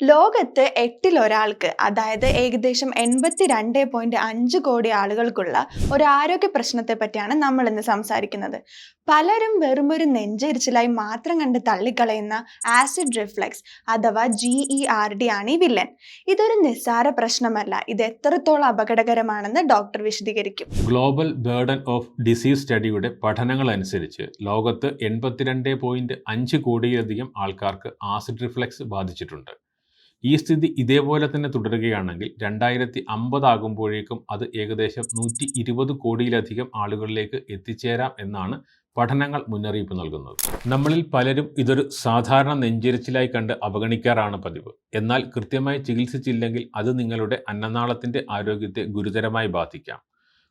ലോകത്ത് 8-ൽ 1 അതായത് ഏകദേശം 82.5 കോടി ആളുകൾക്കുള്ള ഒരു ആരോഗ്യ പ്രശ്നത്തെ പറ്റിയാണ് നമ്മൾ ഇന്ന് സംസാരിക്കുന്നത്. പലരും വെറുമൊരു നെഞ്ചെരിച്ചിലായി മാത്രം കണ്ട് തള്ളിക്കളയുന്ന ആസിഡ് റിഫ്ലക്സ് അഥവാ GERD ആണ് ഈ വില്ലൻ. ഇതൊരു നിസ്സാര പ്രശ്നമല്ല, ഇത് എത്രത്തോളം അപകടകരമാണെന്ന് ഡോക്ടർ വിശദീകരിക്കും. ഗ്ലോബൽ ബേർഡൻ ഓഫ് ഡിസീസ് സ്റ്റഡിയുടെ പഠനങ്ങൾ അനുസരിച്ച് ലോകത്ത് 82.5 കോടിയിലധികം ആൾക്കാർക്ക് ആസിഡ് റിഫ്ലക്സ് ബാധിച്ചിട്ടുണ്ട്. ഈ സ്ഥിതി ഇതേപോലെ തന്നെ തുടരുകയാണെങ്കിൽ 2050 ആകുമ്പോഴേക്കും അത് ഏകദേശം 120 കോടിയിലധികം ആളുകളിലേക്ക് എത്തിച്ചേരാം എന്നാണ് പഠനങ്ങൾ മുന്നറിയിപ്പ് നൽകുന്നത്. നമ്മളിൽ പലരും ഇതൊരു സാധാരണ നെഞ്ചെരിച്ചിലായി കണ്ട് അവഗണിക്കാറാണ് പതിവ്. എന്നാൽ കൃത്യമായി ചികിത്സിച്ചില്ലെങ്കിൽ അത് നിങ്ങളുടെ അന്നനാളത്തിൻ്റെ ആരോഗ്യത്തെ ഗുരുതരമായി ബാധിക്കാം.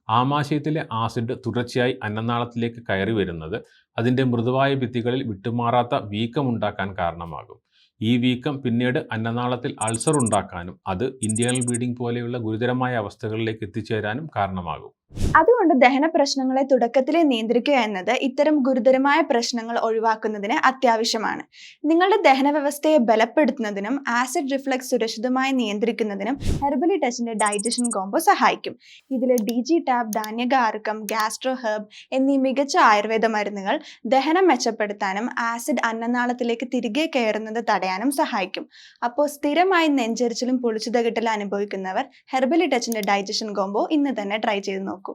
ആമാശയത്തിലെ ആസിഡ് തുടർച്ചയായി അന്നനാളത്തിലേക്ക് കയറി വരുന്നത് അതിൻ്റെ മൃദുവായ ഭിത്തികളിൽ വിട്ടുമാറാത്ത വീക്കമുണ്ടാക്കാൻ കാരണമാകും. ഈ വീക്കം പിന്നീട് അന്നനാളത്തിൽ അൾസർ ഉണ്ടാക്കാനും അത് ഇന്റേണൽ ബ്ലീഡിംഗ് പോലെയുള്ള ഗുരുതരമായ അവസ്ഥകളിലേക്ക് എത്തിച്ചേരാനും കാരണമാകും. അതുകൊണ്ട് ദഹന പ്രശ്നങ്ങളെ തുടക്കത്തിലെ നിയന്ത്രിക്കുക എന്നത് ഇത്തരം ഗുരുതരമായ പ്രശ്നങ്ങൾ ഒഴിവാക്കുന്നതിന് അത്യാവശ്യമാണ്. നിങ്ങളുടെ ദഹന വ്യവസ്ഥയെ ബലപ്പെടുത്തുന്നതിനും ആസിഡ് റിഫ്ലക്സ് സുരക്ഷിതമായി നിയന്ത്രിക്കുന്നതിനും ഹെർബലി ടച്ചിന്റെ ഡൈജഷൻ കോംബോ സഹായിക്കും. ഇതിൽ DigiTab, ധാന്യകാർക്കം, ഗാസ്ട്രോ ഹെർബ് എന്നീ മികച്ച ആയുർവേദ മരുന്നുകൾ ദഹനം മെച്ചപ്പെടുത്താനും ആസിഡ് അന്നനാളത്തിലേക്ക് തിരികെ കയറുന്നത് തടയാനും സഹായിക്കും. അപ്പോൾ സ്ഥിരമായി നെഞ്ചെരിച്ചിലും പുളിച്ചുതകിട്ടലും അനുഭവിക്കുന്നവർ ഹെർബലി ടച്ചിന്റെ ഡൈജഷൻ കോംബോ ഇന്ന് തന്നെ ട്രൈ ചെയ്ത് നോക്കൂ.